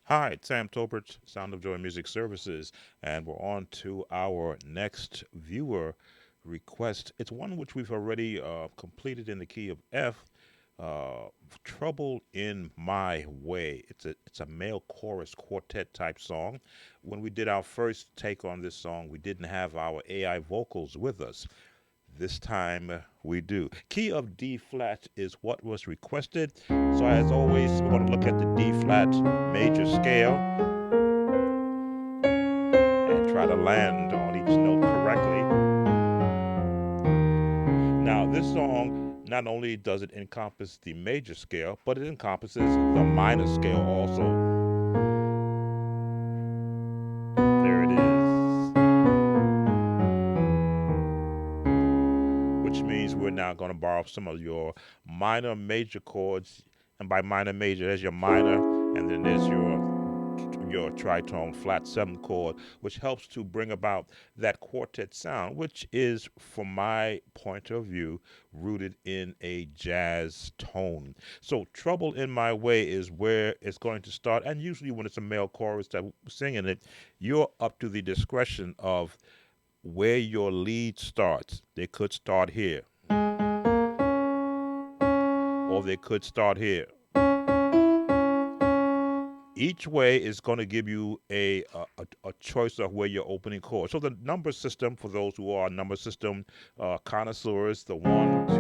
Hi, it's Sam Tolbert, Sound of Joy Music Services, and we're on to our next viewer request. It's one which we've already completed in the key of F. Uh, Trouble in My Way. It's a male chorus quartet type song. When we did our first take on this song, we didn't have our AI vocals with us. This time we do. Key of D flat is what was requested. So, as always, we're going to look at the D flat major scale and try to land on each note correctly. Now, this song not only does it encompass the major scale, but it encompasses the minor scale also. There it is. Which means we're now going to borrow some of your minor major chords. And by minor major, there's your minor, and then there's your tritone flat seventh chord, which helps to bring about that quartet sound, which is, from my point of view, rooted in a jazz tone. So, Trouble in My Way is where it's going to start. And usually, when it's a male chorus that's singing it, you're up to the discretion of where your lead starts. They could start here, or they could start here. Each way is going to give you a choice of where your opening chord. So the number system, for those who are number system connoisseurs, the 1, 2,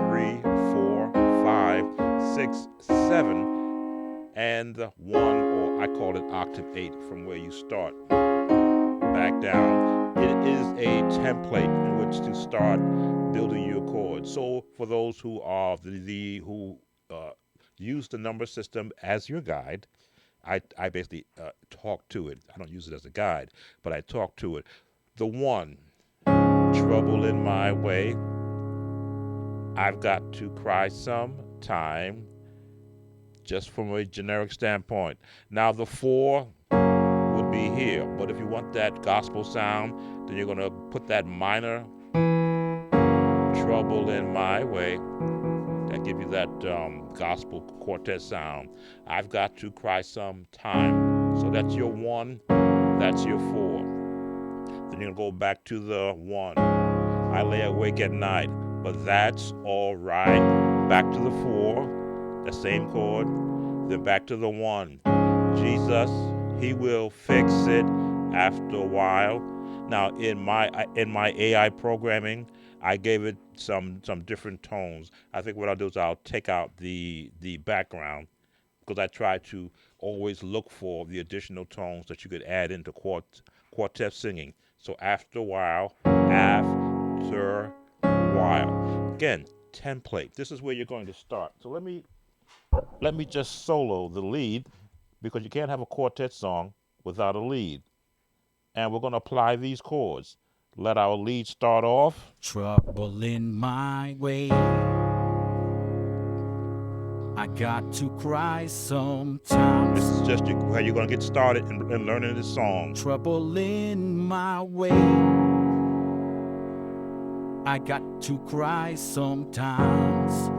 3, 4, 5, 6, 7, and the 1, or I call it octave 8, from where you start back down. It is a template in which to start building your chords. So for those who are who use the number system as your guide, I basically talk to it. I don't use it as a guide, but I talk to it. The 1, Trouble in My Way. I've got to cry sometime, just from a generic standpoint. Now the 4 would be here, but if you want that gospel sound, then you're going to put that minor, Trouble in My Way. That give you that gospel quartet sound. I've got to cry sometime. So that's your 1, that's your 4. Then you're going to go back to the 1. I lay awake at night, but that's all right. Back to the 4, the same chord. Then back to the 1. Jesus, He will fix it after a while. Now in my AI programming, I gave it some different tones. I think what I'll do is I'll take out the background, because I try to always look for the additional tones that you could add into quartet singing. So after a while, after a while. Again, template. This is where you're going to start. So let me just solo the lead, because you can't have a quartet song without a lead. And we're going to apply these chords. Let our lead start off. Trouble in my way. I got to cry sometimes. This is just how you're going to get started in learning this song. Trouble in my way. I got to cry sometimes.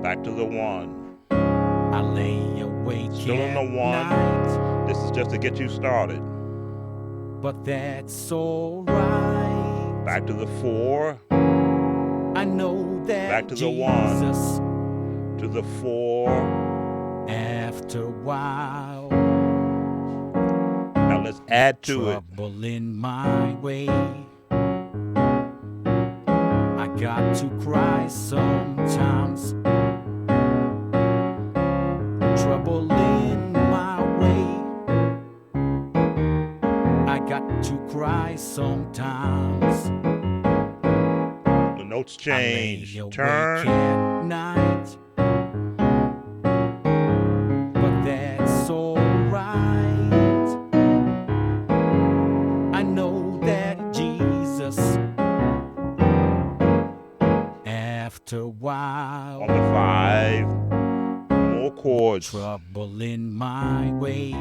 Back to the 1. I lay awake Still in the 1. night, This is just to get you started. but that's alright. Back to the 4. I know that Back to the Jesus, 1. To the 4. after a while, Now let's add to it. trouble in my way. I got to cry sometimes. Trouble in my way. I got to cry sometimes. The notes I lay change. awake Turn. at night, but that's alright. I know that Jesus, after a while, On the 5. More chords. trouble in my way.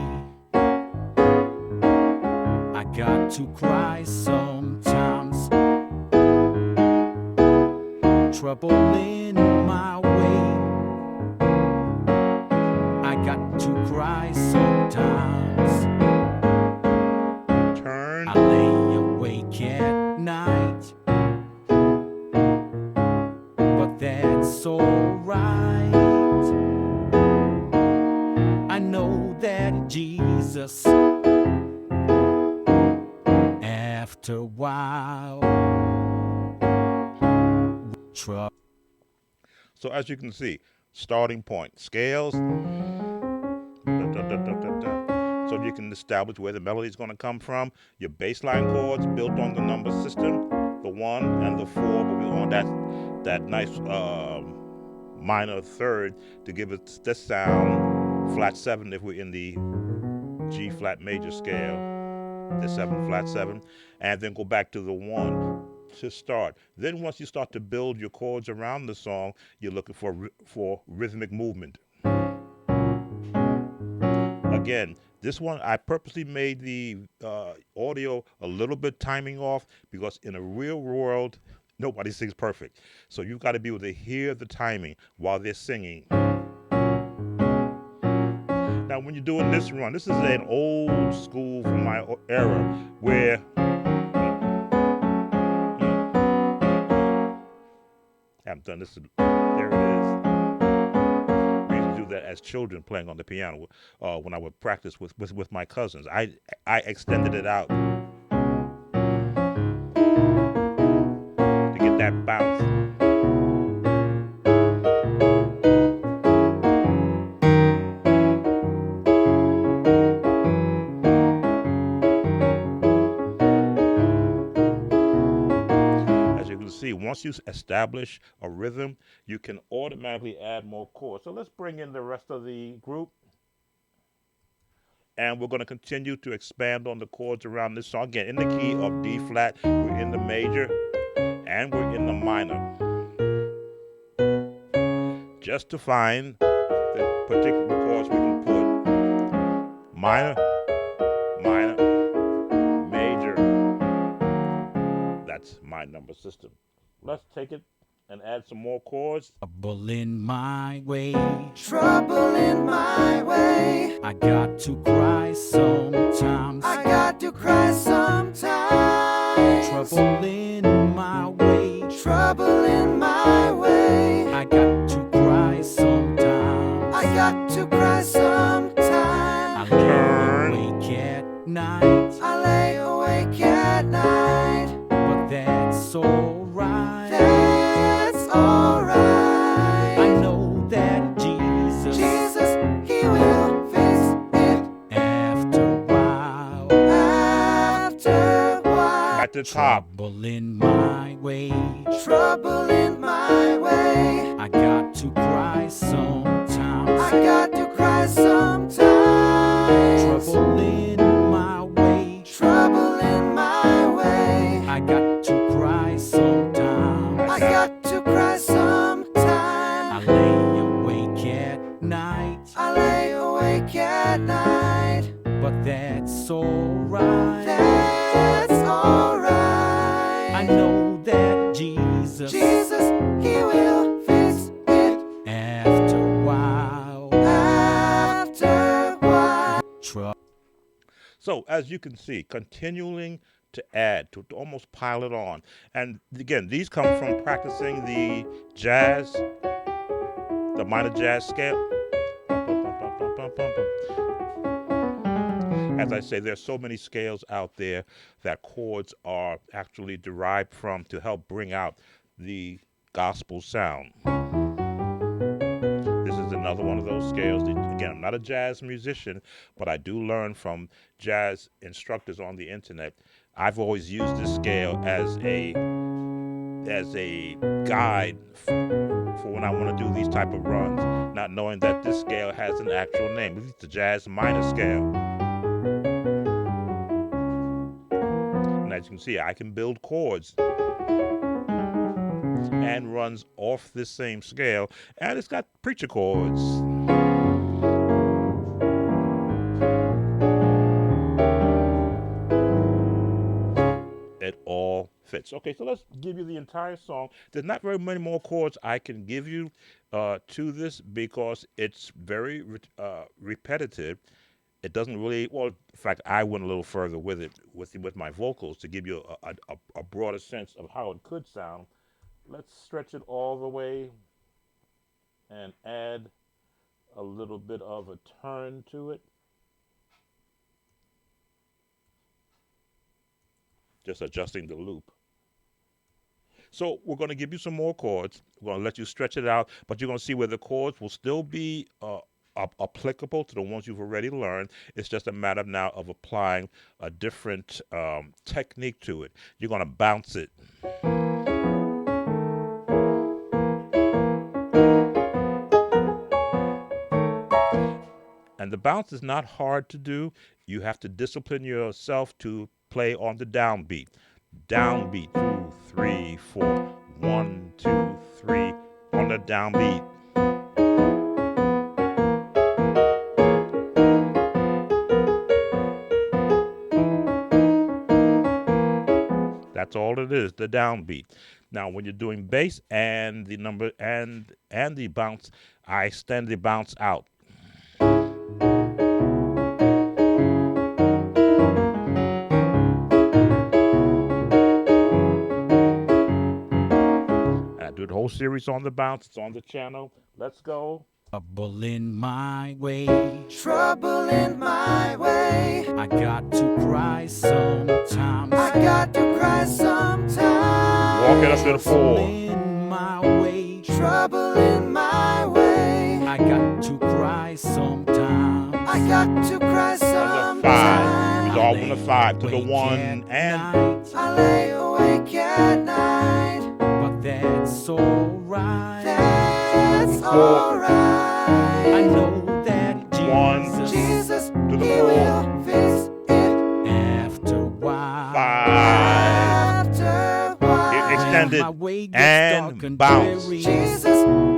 I got to cry sometimes. Trouble in my way. I got to cry sometimes. sometimes. Turn. I lay awake at night, but that's alright. I know that Jesus, after a while, trouble. So as you can see, starting point, scales. So you can establish where the melody is going to come from. Your bass line chords built on the number system, the 1 and the 4, but we want that nice minor third to give it this sound. Flat 7 if we're in the G flat major scale, the 7 flat 7, and then go back to the 1 to start. Then once you start to build your chords around the song, you're looking for rhythmic movement. Again, this one I purposely made the audio a little bit timing off because in a real world, nobody sings perfect. So you've got to be able to hear the timing while they're singing. Now, when you're doing this run, this is an old school from my era where I haven't done this. There it is. We used to do that as children playing on the piano when I would practice with my cousins. I extended it out to get that bounce. See, once you establish a rhythm, you can automatically add more chords. So let's bring in the rest of the group. And we're going to continue to expand on the chords around this song. Again, in the key of D flat, we're in the major, and we're in the minor. Just to find the particular chords we can put. Minor, minor, major. That's my number system. Let's take it and add some more chords. Trouble in my way, Trouble in my way. I got to cry sometimes. I got to cry sometimes. Trouble in my way, Trouble in my way. I got to cry sometimes. I got to cry sometimes. I lay awake at night, I lay awake at night. but that's alright. That's alright. I know that Jesus, He will fix it after a while, after a while. At the top. trouble in my way, Trouble in my way. I got to cry sometimes. I got to cry sometimes. Trouble in my way, Trouble in my way. I got to cry sometimes. I got to cry I sometimes. lay awake at night, I lay awake at night. but that's alright. That's alright. I know that Jesus, He will fix it after a while, after a while. So as you can see, continuing to add, to almost pile it on. And again, these come from practicing the jazz, the minor jazz scale. As I say, there's so many scales out there that chords are actually derived from to help bring out the gospel sound. This is another one of those scales. Again, I'm not a jazz musician, but I do learn from jazz instructors on the internet. I've always used this scale as a guide for when I want to do these type of runs, not knowing that this scale has an actual name. It's the jazz minor scale. And as you can see, I can build chords and runs off this same scale, and it's got preacher chords. It all fits. Okay, so let's give you the entire song. There's not very many more chords I can give you to this because it's very repetitive. it doesn't really. Well, in fact, I went a little further with it with my vocals to give you a broader sense of how it could sound. Let's stretch it all the way and add a little bit of a turn to it. Just adjusting the loop. So we're going to give you some more chords. We're going to let you stretch it out, but you're going to see where the chords will still be applicable to the ones you've already learned. It's just a matter now of applying a different technique to it. You're going to bounce it. And the bounce is not hard to do. You have to discipline yourself to play on the downbeat. Downbeat, 2, 3, 4. 1, 2, 3 on the downbeat. That's all it is, the downbeat. Now, when you're doing bass and the number and the bounce, I extend the bounce out. I do the whole series on the bounce. It's on the channel. Let's go. Trouble in my way. Trouble in my way. I got to cry sometimes. I got to cry sometimes. Walk it up to the Trouble 4. in my way. Trouble in my way. I got to cry sometimes. I got to cry On the 5. sometimes. Resolve on the 5 to the 1 and I lay awake at night. but that's alright. That's Four. alright. I know that One. Jesus, to the He 4. will fix it. after a while, 5. After a while. Extended my way gets and dark bounce. dreary, Jesus,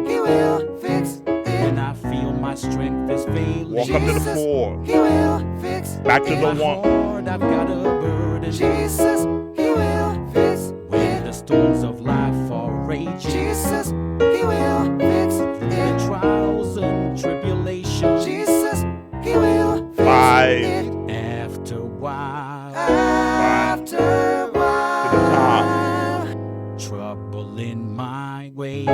He will fix when it. I feel my strength is failing, Walk up to the Jesus, 4. He will fix Back to it. the my 1. heart, I've got a burden, Jesus, He will fix when the it. storms of life are raging, Jesus, He will fix the it. trials and tribulations, Jesus, He will fix 5. it. after a while, After a while. trouble in my way,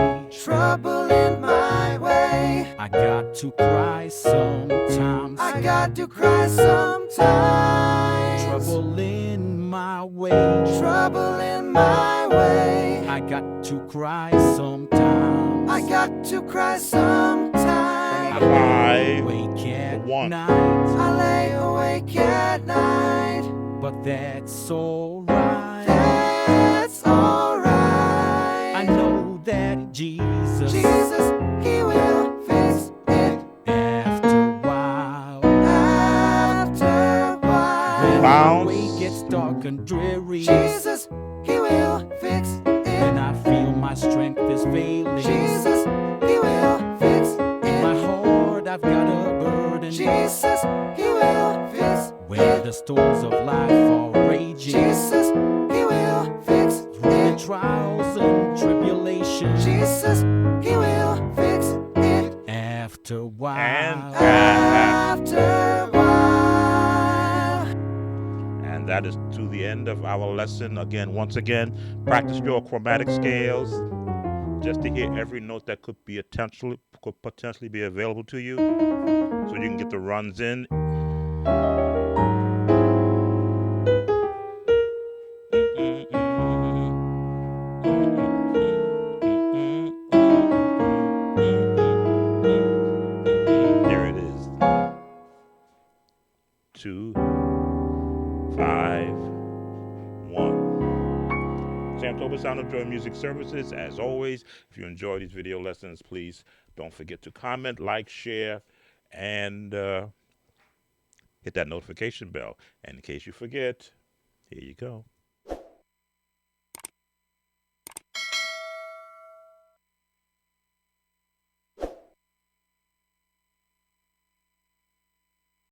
Trouble in my way. I got to cry sometimes, I got to cry sometimes. trouble in my way, Trouble in my way. I got to cry sometimes, I got to cry sometimes. 5. wake at 1. night, I lay awake at night. but that's alright. That's alright. I know that Jesus, Jesus, He will fix it. after a while, After a when while. the Bounce. way gets dark and dreary, Jesus, He will fix when it. I feel my strength is failing, Jesus, He will fix in my it. heart I've got a burden, Jesus, He will fix when it. the storms of life are raging, Jesus, He will fix through the it. trials and tribulations, Jesus, He will fix it. after a while, And After a while. And that is to the end of our lesson. Again, once again, practice your chromatic scales just to hear every note that could potentially be available to you, so you can get the runs in. There it is. 2, 5, 1. Sam Tober, Sound of Joy Music Services. As always, if you enjoy these video lessons, please don't forget to comment, like, share, and hit that notification bell. And in case you forget, here you go.